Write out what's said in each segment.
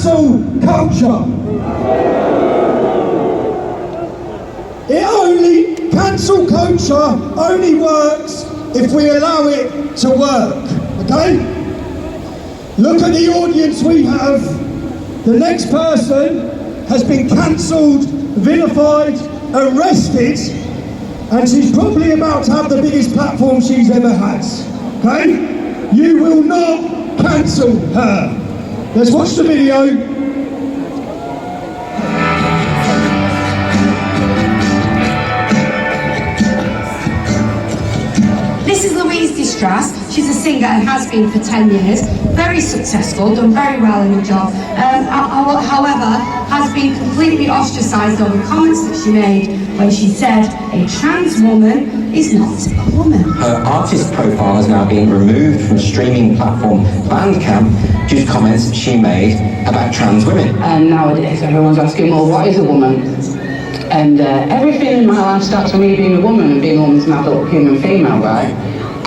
cancel culture. Cancel culture only works if we allow it to work, okay? Look at the audience we have. The next person has been cancelled, vilified, arrested, and she's probably about to have the biggest platform she's ever had, okay? You will not cancel her. Let's watch the video. She's a singer and has been for 10 years, very successful, done very well in the job, however, has been completely ostracised over comments that she made when she said a trans woman is not a woman. Her artist profile is now being removed from streaming platform Bandcamp due to comments she made about trans women. And nowadays everyone's asking, well, what is a woman? And everything in my life starts with me being a woman, and being a woman's an adult human female, right?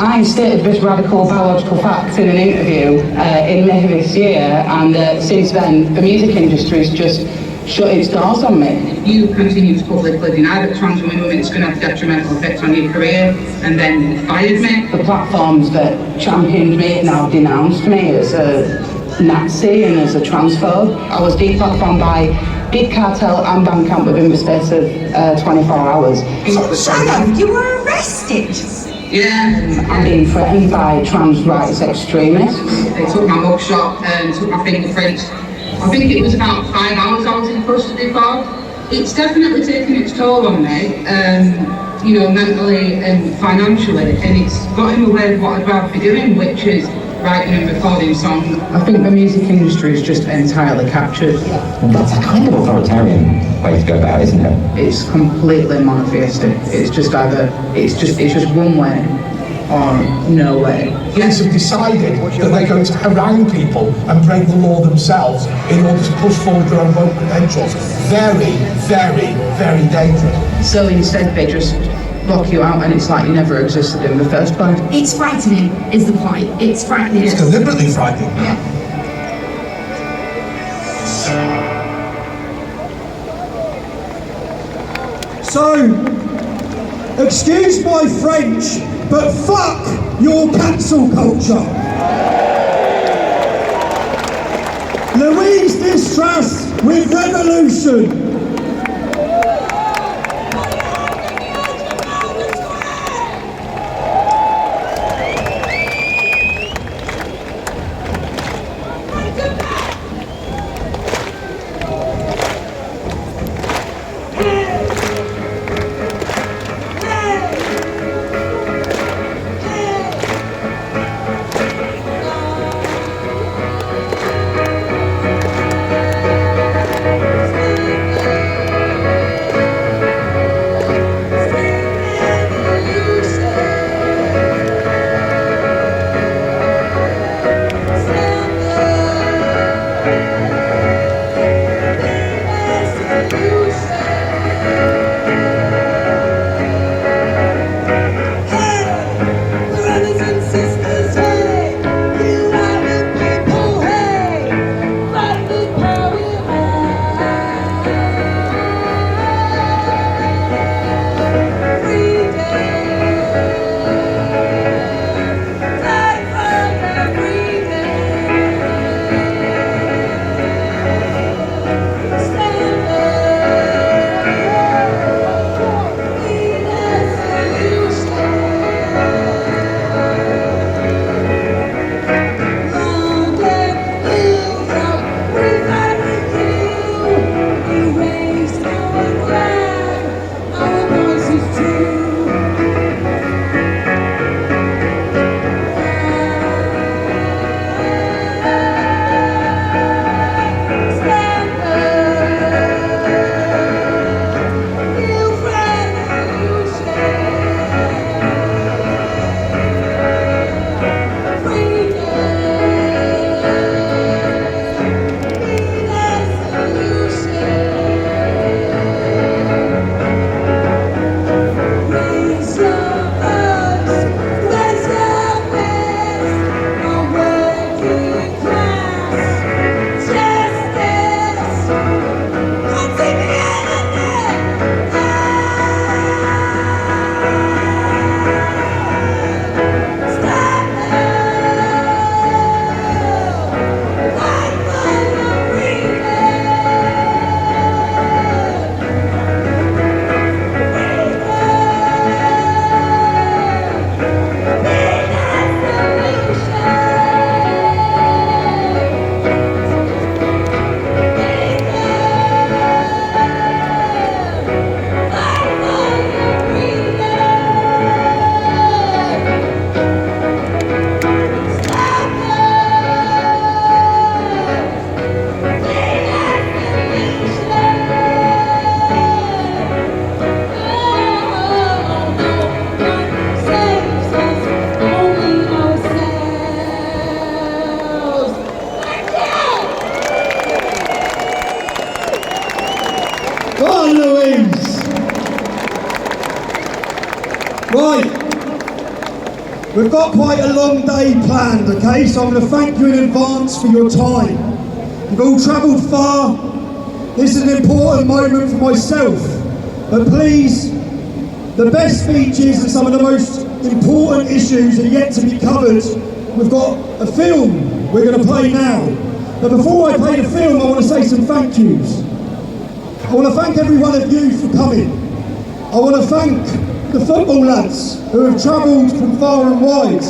I stated this radical biological fact in an interview in May this year, and since then the music industry's just shut its doors on me. You continue to publicly deny that trans women is going to have detrimental effects on your career, and then fired me. The platforms that championed me now denounced me as a Nazi and as a transphobe. I was deplatformed by Big Cartel and Bandcamp within the space of 24 hours. Hang on, you were arrested? Yeah. I'm being threatened by trans rights extremists. They took my mugshot and took my fingerprints. I think it was about 5 hours I was in custody for. It's definitely taken its toll on me, mentally and financially, and it's got in the way of what I'd rather be doing, which is writing and recording songs. I think the music industry is just entirely captured. That's a kind of authoritarian way to go about, isn't it? It's completely monotheistic. It's just one way or no way. Police have decided that they're going to harangue people and break the law themselves in order to push forward their own vote credentials. Very, very, very dangerous. So instead they just lock you out and it's like you never existed in the first place. It's frightening, is the point. It's frightening. It's deliberately frightening. Yeah. So, excuse my French, but fuck your cancel culture. Louise Distress with Revolution. Right, we've got quite a long day planned, okay? So I'm going to thank you in advance for your time. You've all travelled far. This is an important moment for myself. But please, the best speeches and some of the most important issues are yet to be covered. We've got a film we're going to play now. But before I play the film, I want to say some thank yous. I want to thank every one of you for coming. I want to thank the football lads who have travelled from far and wide.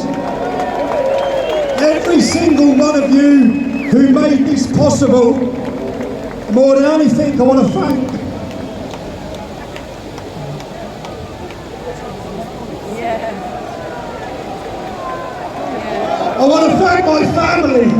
Every single one of you who made this possible. More than anything, I want to thank I want to thank my family.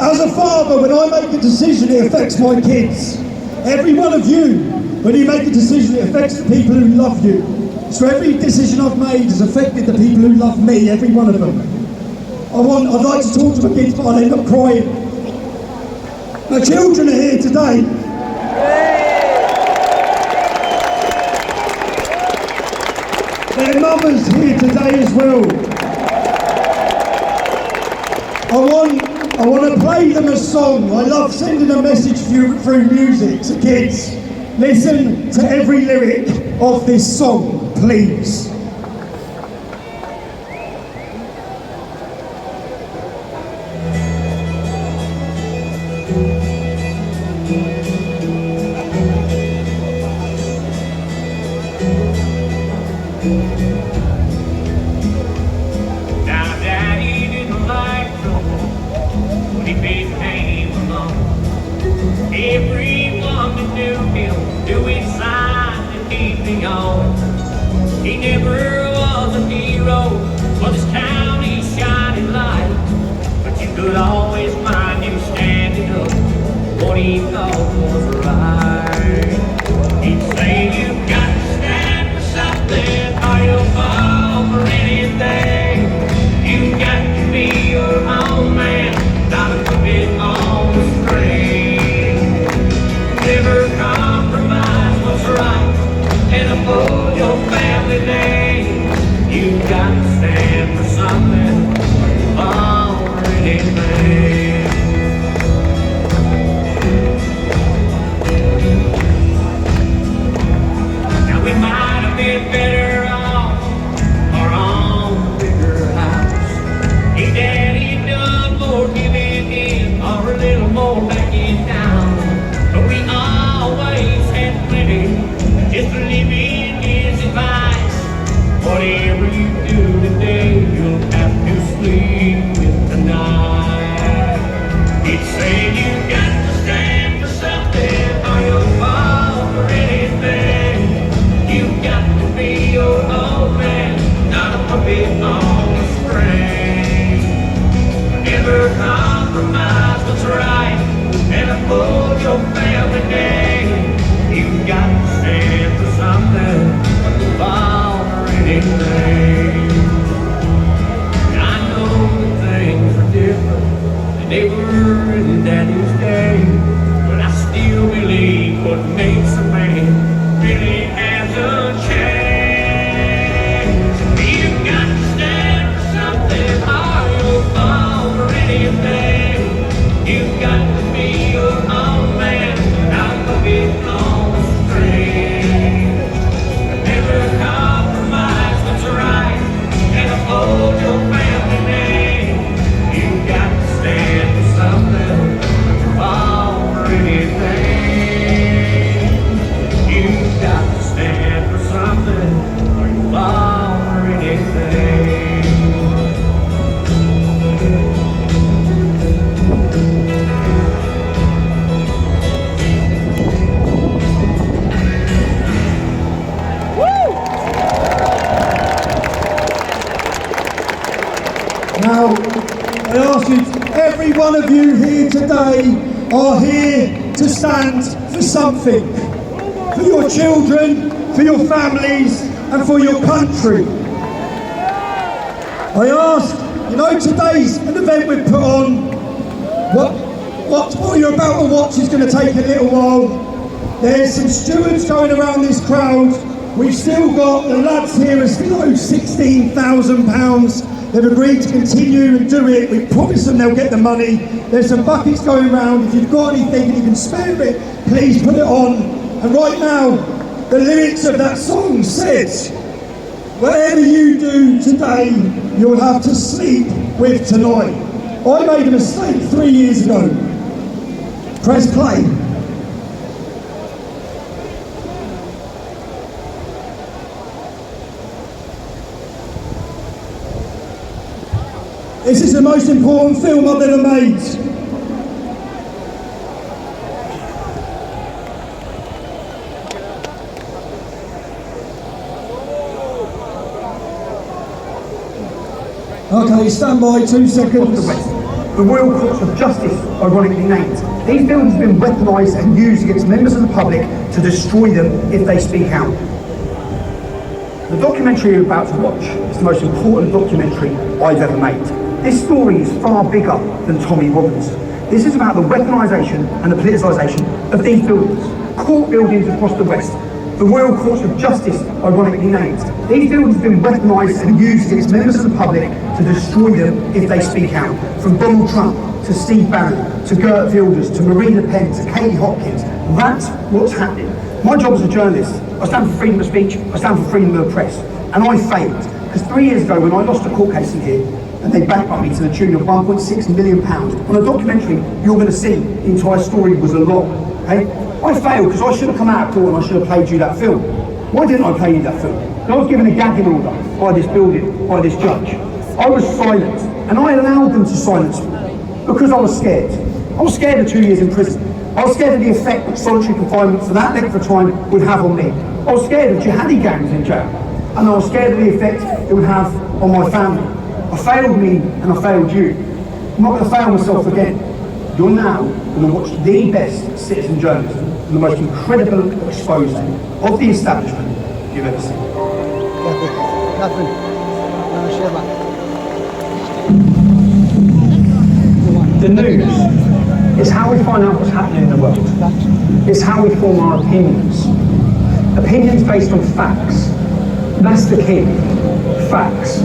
As a father, when I make a decision, it affects my kids. Every one of you, when you make a decision, it affects the people who love you. So every decision I've made has affected the people who love me, every one of them. I'd like to talk to my kids, but I'll end up crying. My children are here today. Their mum's here today as well. I want to play them a song. I love sending a message through music to kids. Listen to every lyric of this song, please. Everyone that knew him knew inside that he'd be on. He never was a hero for this county's shining light, but you could always find him standing up for what he thought was right. He'd say, "You've got to stand for something, or you'll fall for anything. You've got to be your own man, not a puppet on the string. Never compromise what's right, and uphold your family name. You've got to stand for something, or anything." Now we might have been better off, or on a bigger house. Hey, Daddy done more giving in, or a little more backing down. But we always had plenty, just believing his advice. Whatever you do today, you'll have to sleep with tonight. He'd say, "You've got to stand for something, or you'll fall for anything. You've got to be your own man, not a puppet on a string. Never compromise what's right, and uphold your family name. You've got to stand for something, fall for anything." I know that things are different than they were in Daddy's day, but I still believe what makes a man really hasn't changed. You've got to stand for something, or you'll fall for anything. You've got to be your own man, not a puppet on a string. Never compromise what's right, and uphold your family name. You've got to stand for something, fall for anything. You've got to stand for something, or you fall for anything. Now, I ask you, every every one of you here today are here to stand for something. For your children, for your families, and for your country. I ask, you know, today's an event we've put on. What you're about to watch is going to take a little while. There's some stewards going around this crowd. We've still got the lads here who still owe £16,000. They've agreed to continue and do it. We promise them they'll get the money. There's some buckets going around. If you've got anything and you can spare it, please put it on. And right now, the lyrics of that song says, whatever you do today, you'll have to sleep with tonight. I made a mistake 3 years ago. Press play. This is the most important film I've ever made. Okay, stand by, 2 seconds. The Royal Courts of Justice, ironically named. These buildings have been weaponised and used against members of the public to destroy them if they speak out. The documentary you're about to watch is the most important documentary I've ever made. This story is far bigger than Tommy Robinson. This is about the weaponisation and the politicisation of these buildings, court buildings across the West. The Royal Courts of Justice, ironically named. These buildings have been weaponised and used against members of the public to destroy them if they speak out. From Donald Trump to Steve Bannon to Gert Wilders to Marine Le Pen to Katie Hopkins. That's what's happening. My job as a journalist, I stand for freedom of speech, I stand for freedom of the press. And I failed. Because 3 years ago when I lost a court case in here, and they bankrupt me to the tune of £1.6 million. On a documentary, you're going to see the entire story was a lie. Okay? I failed because I should have come out of court and I should have played you that film. Why didn't I play you that film? Because I was given a gagging order by this building, by this judge. I was silent, and I allowed them to silence me because I was scared. I was scared of 2 years in prison. I was scared of the effect that solitary confinement for that length of time would have on me. I was scared of jihadi gangs in jail, and I was scared of the effect it would have on my family. I failed me and I failed you. I'm not going to fail myself again. You're now going to watch the best citizen journalism and the most incredible exposing of the establishment you've ever seen. The news is how we find out what's happening in the world. It's how we form our opinions. Opinions based on facts. That's the key. Facts.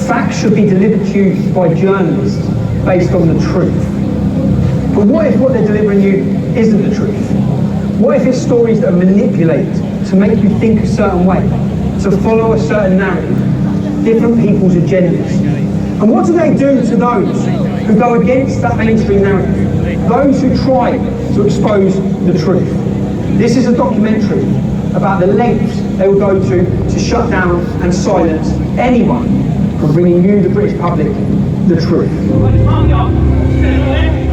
Facts should be delivered to you by journalists based on the truth. But what if what they're delivering you isn't the truth? What if it's stories that are manipulated to make you think a certain way, to follow a certain narrative, different people's agendas? And what do they do to those who go against that mainstream narrative? Those who try to expose the truth. This is a documentary about the lengths they will go to shut down and silence anyone from bringing you, the British public, the truth.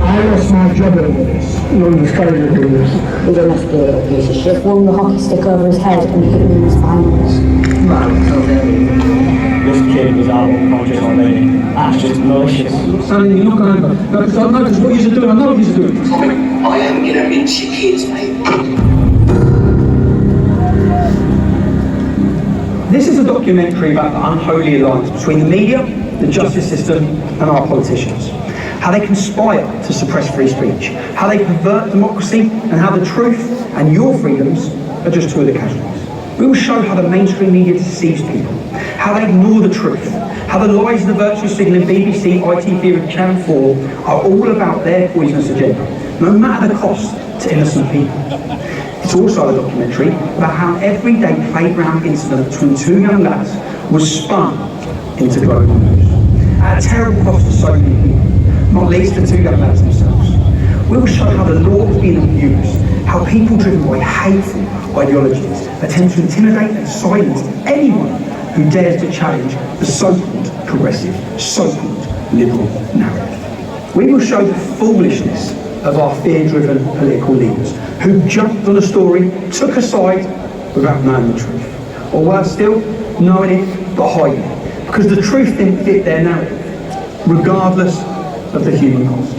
I lost my job over this, London failure over this. He must be a little piece of shit. Flung the hockey stick over his head and hit him in his spinals. This kid was out unconscious already. That's just malicious. Sonny, you're not going to... No, because I know what you're doing. I know what you're doing. Tommy, I am going to rinse your kids, mate. This is a documentary about the unholy alliance between the media, the justice system, and our politicians. How they conspire to suppress free speech, how they pervert democracy, and how the truth and your freedoms are just two of the casualties. We will show how the mainstream media deceives people, how they ignore the truth, how the lies of the virtue signalling BBC, ITV, and Channel 4 are all about their poisonous agenda, no matter the cost to innocent people. It's also a documentary about how an everyday playground incident between two young lads was spun into global news, at a terrible cost to so many people, not least the two young lads themselves. We will show how the law is being abused, how people driven by hateful ideologies attempt to intimidate and silence anyone who dares to challenge the so-called progressive, so-called liberal narrative. We will show the foolishness of our fear-driven political leaders who jumped on a story, took a side without knowing the truth. Or worse still, knowing it but hiding it, because the truth didn't fit their narrative, regardless of the human cost.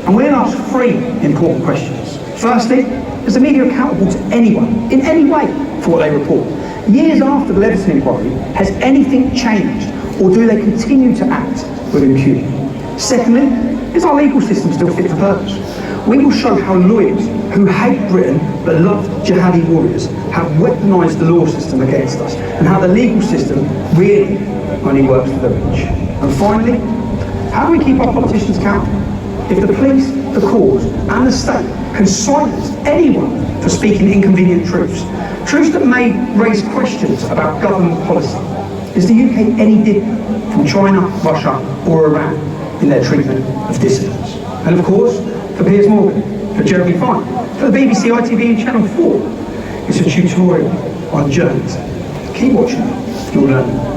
And we'll ask three important questions. Firstly, is the media accountable to anyone, in any way, for what they report? Years after the Leveson inquiry, has anything changed, or do they continue to act with impunity? Secondly, is our legal system still fit for purpose? We will show how lawyers who hate Britain but love jihadi warriors have weaponised the law system against us, and how the legal system really only works for the rich. And finally, how do we keep our politicians accountable? If the police, the courts and the state can silence anyone for speaking inconvenient truths that may raise questions about government policy, is the UK any different from China, Russia or Iran in their treatment of dissidents? And of course, for Piers Morgan, for Jeremy Vine, for the BBC, ITV and Channel 4, it's a tutorial on journalism. Keep watching, you'll learn.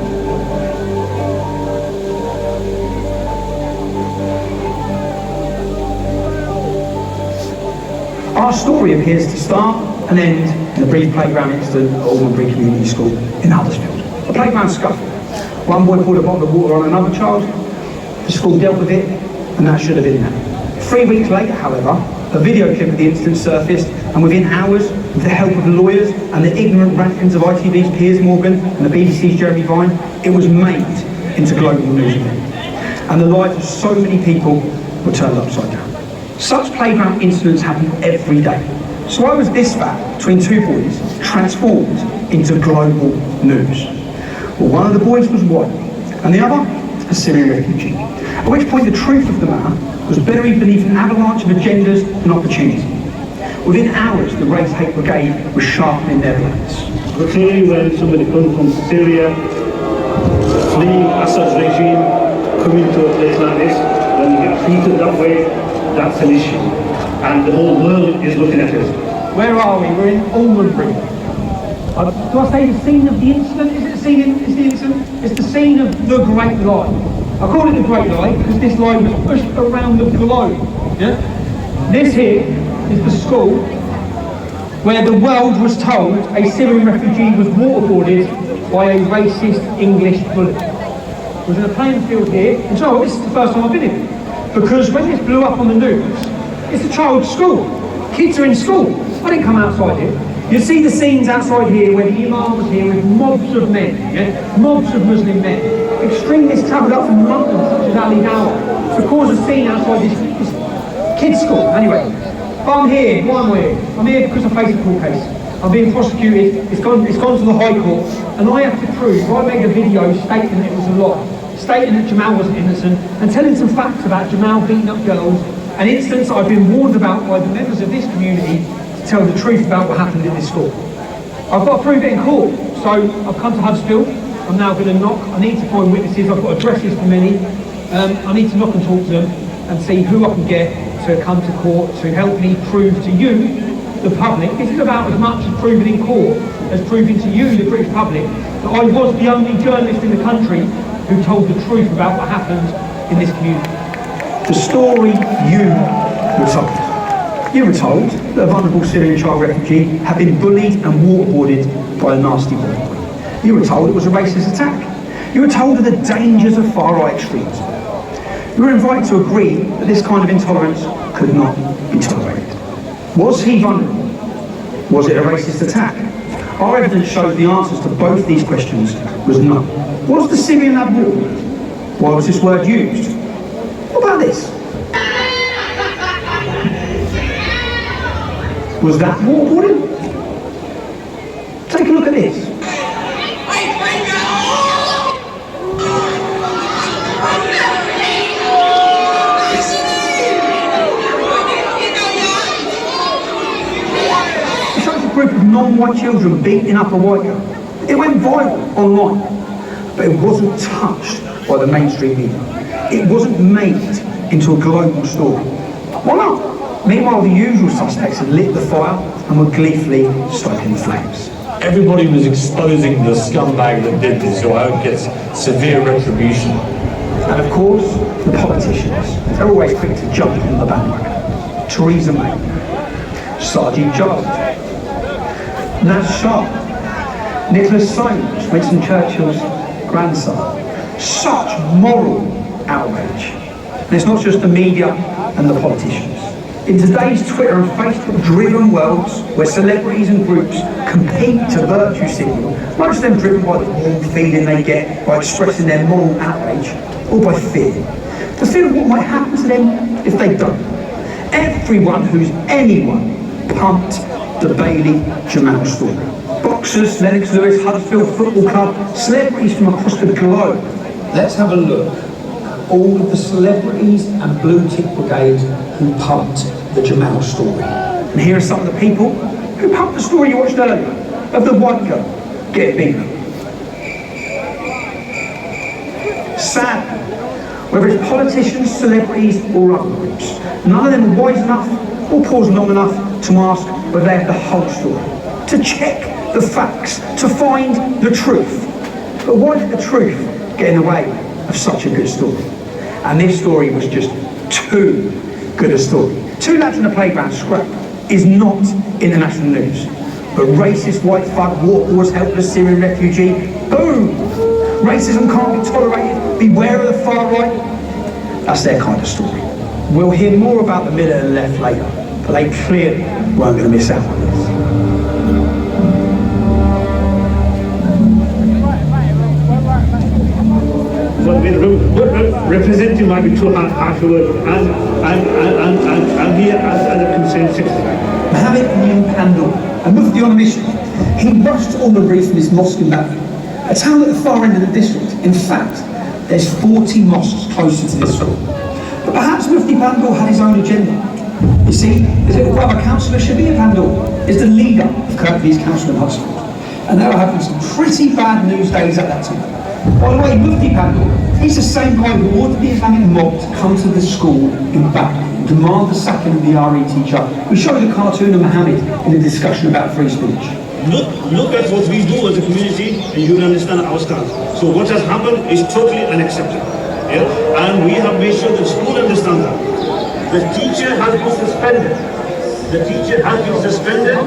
Our story appears to start and end in a brief playground incident at Almonbury Community School in Huddersfield. A playground scuffle. One boy poured a bottle of water on another child. The school dealt with it, and that should have been that. 3 weeks later, however, a video clip of the incident surfaced, and within hours, with the help of the lawyers and the ignorant rantings of ITV's Piers Morgan and the BBC's Jeremy Vine, it was made into global news event. And the lives of so many people were turned upside down. Such playground incidents happen every day. So why was this spat between two boys transformed into global news? Well, one of the boys was white, and the other a Syrian refugee. At which point the truth of the matter was buried beneath an avalanche of agendas and opportunity. Within hours, the race hate brigade was sharpening their blades. But clearly when somebody comes from Syria, fleeing Assad's regime, coming to a place like this, when you get treated that way, that's an issue, and the whole world is looking at us. Where are we? We're in Almonbury. Do I say the scene of the incident? Is it the scene is the incident? It's the scene of the Great Lie. I call it the Great Lie because this lie was pushed around the globe. Yeah? This here is the school where the world was told a Syrian refugee was waterboarded by a racist English bully. I was in a playing field here, and so this is the first time I've been here. Because when this blew up on the news, it's a child's school. Kids are in school. I didn't come outside here. You see the scenes outside here where the Imam was here with mobs of men, yeah? Mobs of Muslim men. Extremists travelled up from London, such as Ali Dawah, to cause a scene outside this kids' school. Anyway, but I'm here. Why am I here? I'm here because I face a court case. I'm being prosecuted. It's gone to the High Court, and I have to prove. I made a video stating that it was a lie, stating that Jamal wasn't innocent, and telling some facts about Jamal beating up girls, an instance I've been warned about by the members of this community to tell the truth about what happened in this school. I've got to prove it in court, so I've come to Huddersfield. I'm now going to knock. I need to find witnesses. I've got addresses for many. I need to knock and talk to them and see who I can get to come to court to help me prove to you, the public. This is about as much as proving in court as proving to you, the British public, that I was the only journalist in the country who told the truth about what happened in this community. The story you were told. You were told that a vulnerable Syrian child refugee had been bullied and waterboarded by a nasty boy. You were told it was a racist attack. You were told of the dangers of far-right extremism. You were invited to agree that this kind of intolerance could not be tolerated. Was he vulnerable? Was it a racist attack? Our evidence shows the answers to both these questions was no. Was the Syrian lad waterboarded? Why was this word used? What about this? Was that waterboarding? Take a look at this. It shows a group of non-white children beating up a white girl. It went viral online, but it wasn't touched by the mainstream media. It wasn't made into a global story. Why not? Meanwhile, the usual suspects had lit the fire and were gleefully stoking the flames. Everybody was exposing the scumbag that did this, who I hope gets severe retribution. And of course, the politicians. They're always quick to jump on the bandwagon. Theresa May, Sajid Javid, Naz Shah, Nicholas Soames, Winston Churchill's grandson. Such moral outrage. And it's not just the media and the politicians. In today's Twitter and Facebook-driven worlds, where celebrities and groups compete to virtue signal, most of them driven by the warm feeling they get by expressing their moral outrage, or by fear. The fear of what might happen to them if they don't. Everyone who's anyone pumped the Bailey Jamal story. Boxers, Lennox Lewis, Huddersfield Football Club, celebrities from across the globe. Let's have a look at all of the celebrities and blue tick brigades who pumped the Jamal story. And here are some of the people who pumped the story you watched earlier of the white girl getting beaten. Sadly, whether it's politicians, celebrities or other groups, none of them are wise enough or pause long enough to ask whether they have the whole story, to check the facts, to find the truth. But why did the truth get in the way of such a good story? And this story was just too good a story. Two lads in a playground scrap is not international news. But racist white thug walked towards helpless Syrian refugee, boom! Racism can't be tolerated, beware of the far right. That's their kind of story. We'll hear more about the middle and left later, but they clearly weren't going to miss out on this. Representing might be too harsh a word, I'm here as a concerned citizen. Mohammed ibn Pandor, a mufti on a mission, he rushed on the reef in his mosque in Baku, a town at the far end of the district. In fact, there's 40 mosques closer to this school. But perhaps Mufti Pandor had his own agenda. You see, his little brother councillor Shabir Pandor is the leader of Kirklees Council in Huddersfield, and they were having some pretty bad news days at that time. By the way, Mufti Pandor, he's the same guy who ordered the Islamic mob to come to the school in Baku and demand the sacking of the RE teacher. We showed a cartoon of Mohammed in a discussion about free speech. Look at what we do as a community, and you will understand our stance. So what has happened is totally unacceptable. Yeah? And we have made sure the school understands that. The teacher has been suspended. The teacher has been suspended.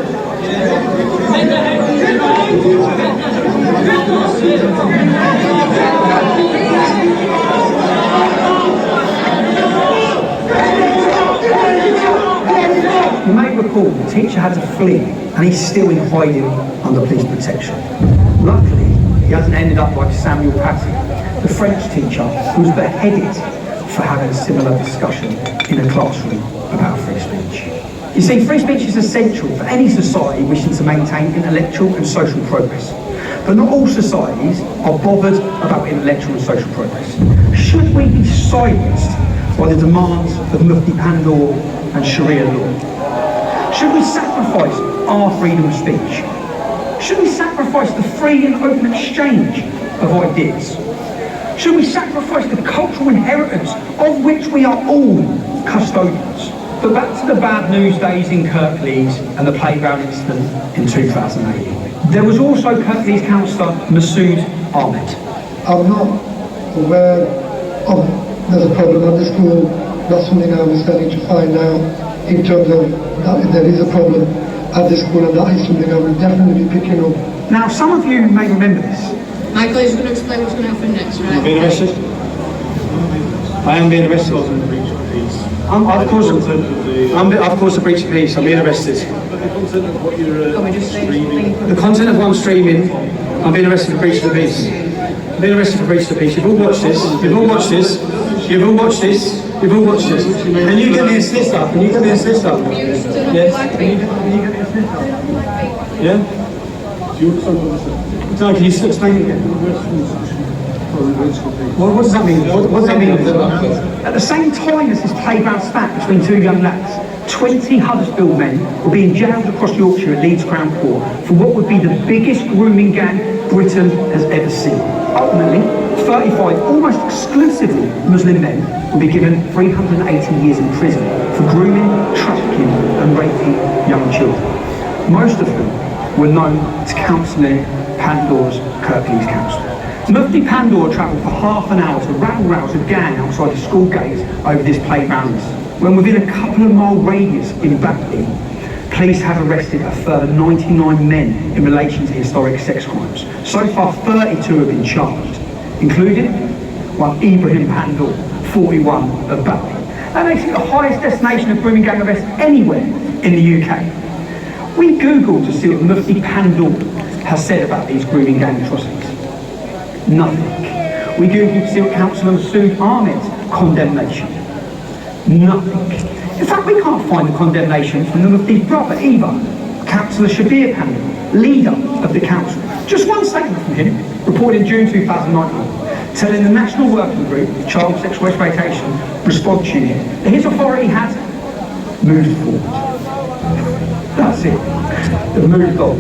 You may recall the teacher had to flee and he's still in hiding under police protection. Luckily, he hasn't ended up like Samuel Paty, the French teacher who was beheaded for having a similar discussion in a classroom about free speech. You see, free speech is essential for any society wishing to maintain intellectual and social progress. But not all societies are bothered about intellectual and social progress. Should we be silenced by the demands of Mufti Pandor and Sharia law? Should we sacrifice our freedom of speech? Should we sacrifice the free and open exchange of ideas? Should we sacrifice the cultural inheritance of which we are all custodians? But back to the bad news days in Kirklees and the playground incident in 2008. There was also Kirklees councillor Masood Ahmed. I'm not aware of there's a problem at the school. That's something I was starting to find out in terms of that if there is a problem at the school, and that is something I will definitely be picking up. Now, some of you may remember this. Michael is going to explain what's going to happen next, right? Being arrested? I am being arrested. Of course, a breach of peace. I'm being arrested. The content of what I'm streaming, I'm being arrested for breach of the peace. I'm being arrested for breach of the peace. You've all watched this. You've all watched this. You've all watched this. You've all watched this. Can you get me a solicitor? Can you get me a solicitor? Yes. Can you get me a solicitor? Yeah? No, can you explain it again? What does that mean? What does that mean? At the same time as this playground spat between two young lads, 20 Huddersfield men were being jailed across Yorkshire at Leeds Crown Court for what would be the biggest grooming gang Britain has ever seen. Ultimately, 35 almost exclusively Muslim men will be given 380 years in prison for grooming, trafficking and raping young children. Most of them were known to Councillor Pandor's Kirklees Council. Mufti Pandor travelled for half an hour to rabble-rouse a gang outside the school gates over this playground. When within a couple of mile radius in Batley, police have arrested a further 99 men in relation to historic sex crimes. So far, 32 have been charged, including one Ibrahim Pandor, 41 of Batley. That makes it the highest destination of grooming gang arrests anywhere in the UK. We Googled to see what Mufti Pandal has said about these grooming gang atrocities. Nothing. We Googled to see what Councillor Masood Ahmed's condemnation. Nothing. In fact, we can't find the condemnation from the Mufti's brother either, Councillor Shabir Pandal, leader of the council. Just one statement from him, reported in June 2019, telling the National Working Group of Child Sexual Exploitation Response Unit that his authority had moved forward. That's it. The moved on.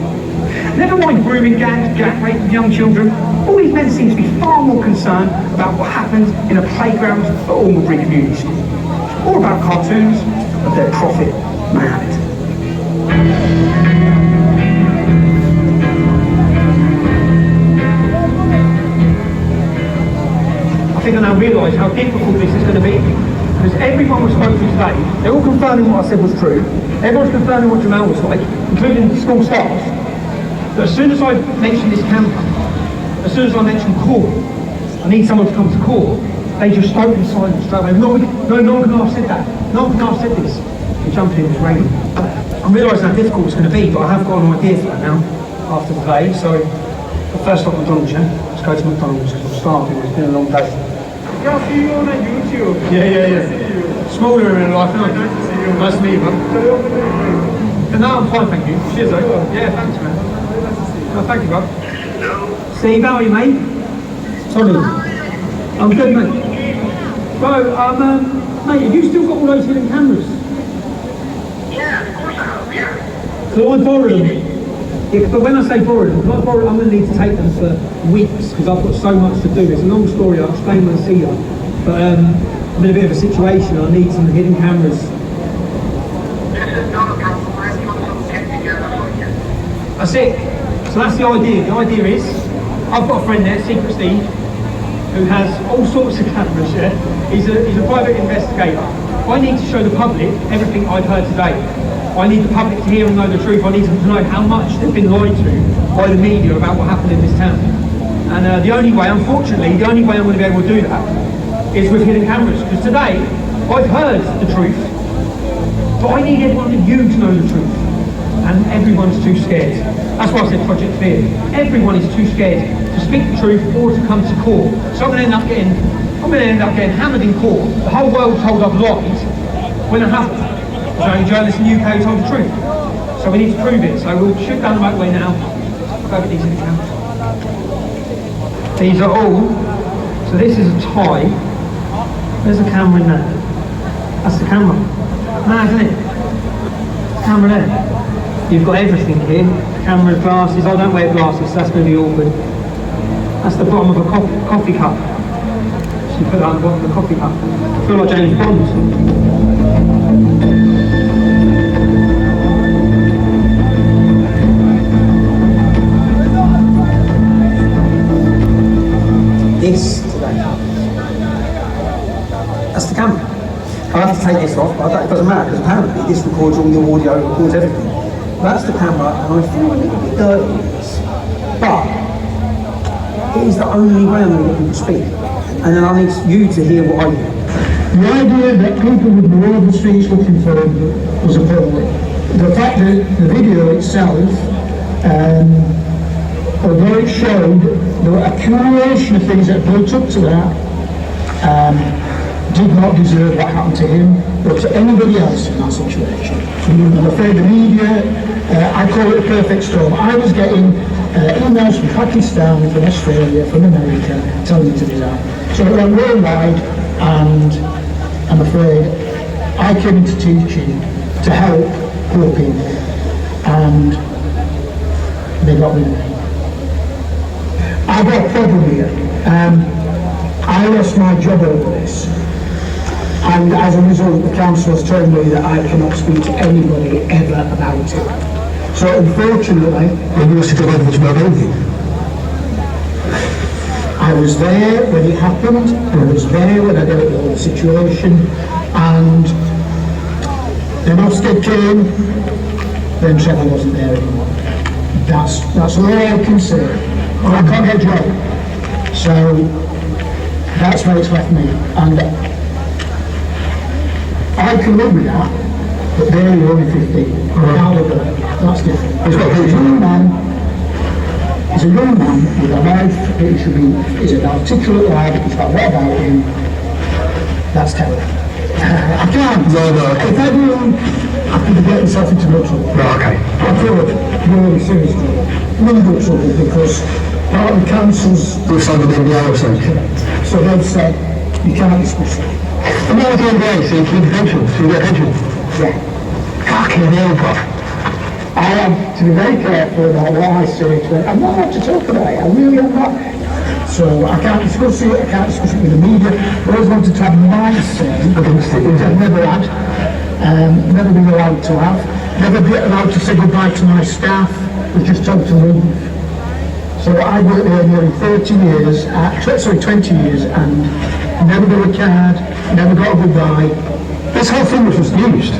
Never mind grooming gangs, gang rape of young children, all these men seem to be far more concerned about what happens in a playground at Almondbury Community School, or about cartoons of their prophet Muhammad. I think I now realise how difficult this is going to be, because everyone was spoken to today, they're all confirming what I said was true, everyone's confirming what Jamal was like, including the school staff. But as soon as I mentioned this campaign, as soon as I mentioned court, I need someone to come to court, they just spoke in silence straight away. No one can have said that. No one can have said this. They jumped in, it was raining. I'm realising how difficult it's going to be, but I have got an idea for that now, after today. So, first stop McDonald's, yeah? Let's go to McDonald's, because I'm starving, it's been a long day. Yeah, I see you on YouTube. Yeah. Smaller in real life, isn't it? Nice to meet you, bud. No, I'm fine, thank you. Cheers, though. Yeah, thanks, man. No, thank you, bud. Steve, how are you, mate? Sorry. I'm good, mate. Bro, mate, have you still got all those hidden cameras? Yeah, of course I have, yeah. So I borrowed them. Yeah, but when I say borrowed them, I'm going to need to take them for weeks because I've got so much to do. It's a long story, I'll explain when I see you. But I'm in a bit of a situation, I need some hidden cameras. This is not a problem, I have to get together for you. That's it. So that's the idea. The idea is, I've got a friend there, Secret Steve, who has all sorts of cameras, yeah? He's a private investigator. I need to show the public everything I've heard today. I need the public to hear and know the truth. I need them to know how much they've been lied to by the media about what happened in this town. And the only way, unfortunately, the only way I'm going to be able to do that is with hidden cameras. Because today, I've heard the truth, but I need everyone of you to know the truth. And everyone's too scared. That's why I said Project Fear. Everyone is too scared to speak the truth or to come to court. So I'm going to end up getting hammered in court. The whole world told I've lied when I haven't. There's only journalists in the UK who told the truth. So we need to prove it. So we'll shoot down the motorway now. I'll go get these in the cameras. These are all. So this is a tie. There's a camera in there. That's the camera. Mad, isn't it? Camera there. You've got everything here. Camera, glasses. I don't wear glasses, so that's going to be awkward. That's the bottom of a coffee cup. So you put that on the bottom of the coffee cup. I feel like James Bond. This today. That's the camera. I'll have to take this off, but it doesn't matter because apparently this records all the audio, records everything. That's the camera, and I feel a little bit dirty with this. But it is the only way I'm going to get people to speak. And then I need you to hear what I hear. The idea that people would be all over the streets looking for him was appalling. The fact that the video itself, although it showed the accumulation of things that built up to that, did not deserve what happened to him or to anybody else in that situation. I'm afraid the media, I call it a perfect storm. I was getting emails from Pakistan, from Australia, from America, telling me to do that. So it went worldwide, and I'm afraid I came into teaching to help poor people, and they got rid of me. I've got a problem here. I lost my job over this. And as a result, the council has told me that I cannot speak to anybody ever about it. So unfortunately, I was there when it happened, I was there when I dealt with all the situation, and then Ofsted came, then Trevor wasn't there anymore. That's all I can say. I can't get a job. So that's where it's left me. And I can live with that, but they're only 15. Now they're going. That's different. He's a young man with a life that he should be, is an articulate life, he's got what about him. That's terrible. I can't. No. If I do, I could get myself into no trouble. No, okay. I could, really serious trouble. Legal trouble, because part of the council's... We've signed the NDA, so. So they've said, you can't discuss it. And what was the NDA, so you keep pension? So you get a pension? Yeah. Fucking hell, bro. I have to be very careful about what I say to it. I'm not allowed to talk about it, I really am not. So I can't discuss it, I can't discuss it with the media. I always wanted to have my say against it, which I've never had. Never been allowed to have. Never been allowed to say goodbye to my staff, was just told to leave. So I worked there nearly 30 years, 20 years, and never got a card, never got a goodbye. This whole thing was just used.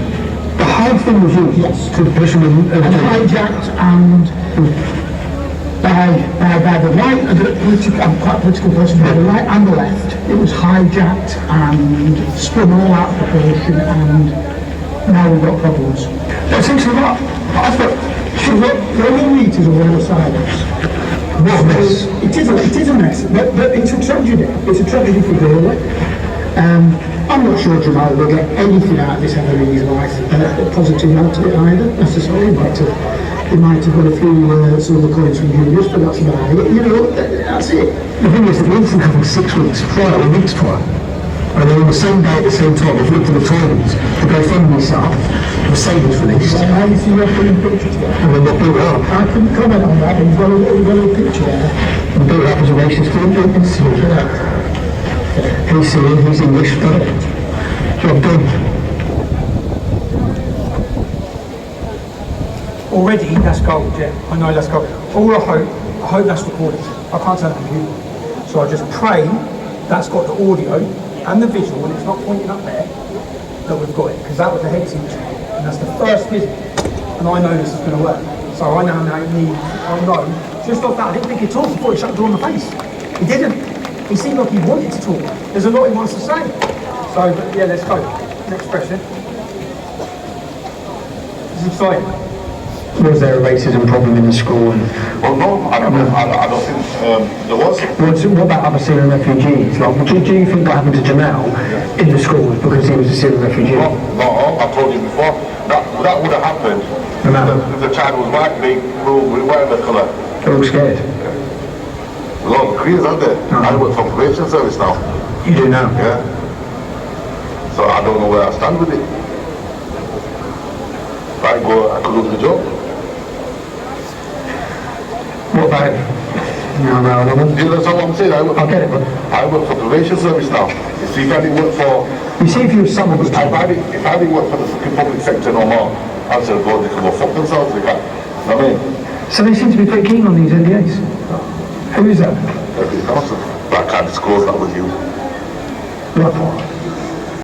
The whole thing was used, yes, to push him in. And hijacked and by the right, I'm quite a political person, by the right and the left, it was hijacked and spun all out of proportion, and now we've got problems. Essentially what? I thought, the whole meat is a wall of silence. What a mess. It is a mess, but it's a tragedy. It's a tragedy for Bailey. I'm not sure Jamal will get anything out of this ever in his life, positive out of it either, necessarily. He might have got a few silver coins from Julius, but that's about it. You know, that's it. The thing is that we used to have 6 weeks prior, a week's prior. And then on the same day at the same time, I've looked at the toilets, the GoFundMe site, the savings for this. How do you see your picture together? And they're not built up. I couldn't comment on that, but you've got a picture there. And built up as a racist institute. He's Syrian, he's English, job done. Already, that's gold, yeah. I know that's gold. All I hope that's recorded. I can't turn the computer. So I just pray that's got the audio and the visual, and it's not pointing up there, that we've got it. Because that was the head teacher. And that's the first visit. And I know this is going to work. So I now need, I know. Just off that, I didn't think he'd talk before he shut the door in the face. He didn't. He seemed like he wanted to talk. There's a lot he wants to say. So, but yeah, let's go. Next question. It's exciting. Was there a racism problem in the school? Well, no, I don't think there was. What about other Syrian refugees? Like, do you think what happened to Jamal in the school was because he was a Syrian refugee? No, I told you before, that would have happened if the child was white, big, blue, whatever colour. They're all scared. A lot of queers, aren't there? I work for probation service now. You do now? Yeah. So I don't know where I stand with it. If I go, I could lose the job. What about no. That's what I'm saying. I'll get it, but I work for probation service now. You see, if I didn't work for... You see, if you were someone who's... If I didn't work for the fucking public sector no more, I'd say, God, they can go fuck themselves. They can't. You know what I mean? So they seem to be pretty keen on these NDAs. Who is that? Deputy Council. But I can't disclose that with you. What?